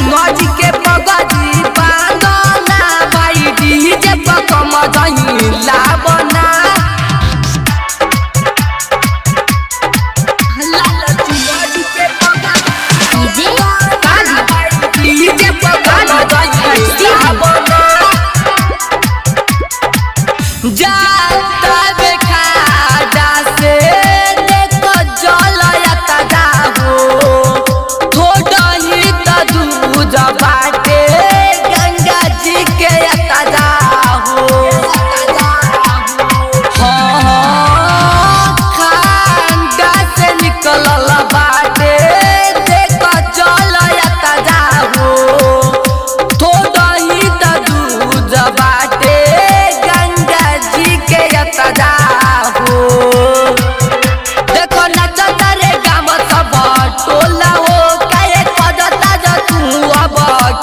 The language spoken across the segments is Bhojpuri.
चुनौती के पगड़ी बांधना भाई डीजे पकम दही लाबना लाला चुनौती के पगड़ी डीजे पकम दही लाबना जाता देखा से देखो जलयता जाहो थोड़ा ही तो दूध बाटे गंगा जी के यता जाहो खांडा से निकलल बाटे देखो जलयता जाहो थोड़ा ही तो दूध बाटे गंगा जी के यता जाहो देखो नचता रे गाम सब टोला हो काहे कजता ज तू अब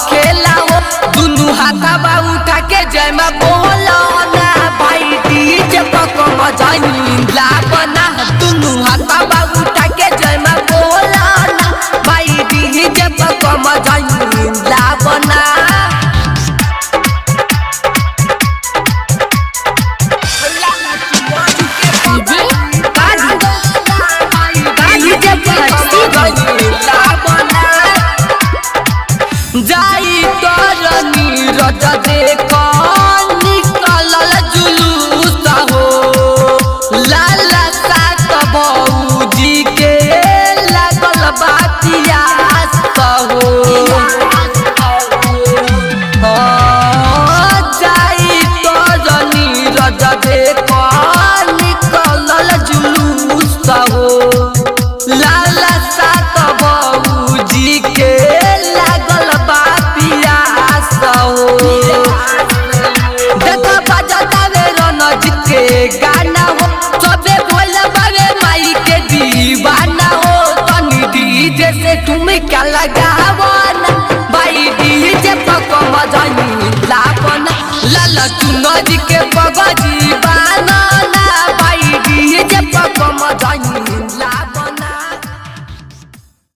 खेला हो दुनु हाथा बा उठा के जय मां बोलो ना भाई डीजे पकम जाई लाबना दुनु हाथा बा उठा के जय मां बोलो ना भाई डीजे पकम जाई लाबना जाई तोर नीरज देख निकलल जुलूस हो लाला सात भौजी के लागल बातियास हो जाई तोर नीरज देख निकलल जुलूस हो लाला सात भौजी के लागल बापियास हो देखो बजता वे रणजीत के गाना हो सबे बोल बावे माई के दीवाना हो तनी डीजे से तुम क्या लगावो ना भाई डीजे पकम जाई लापना लाला चुनौती के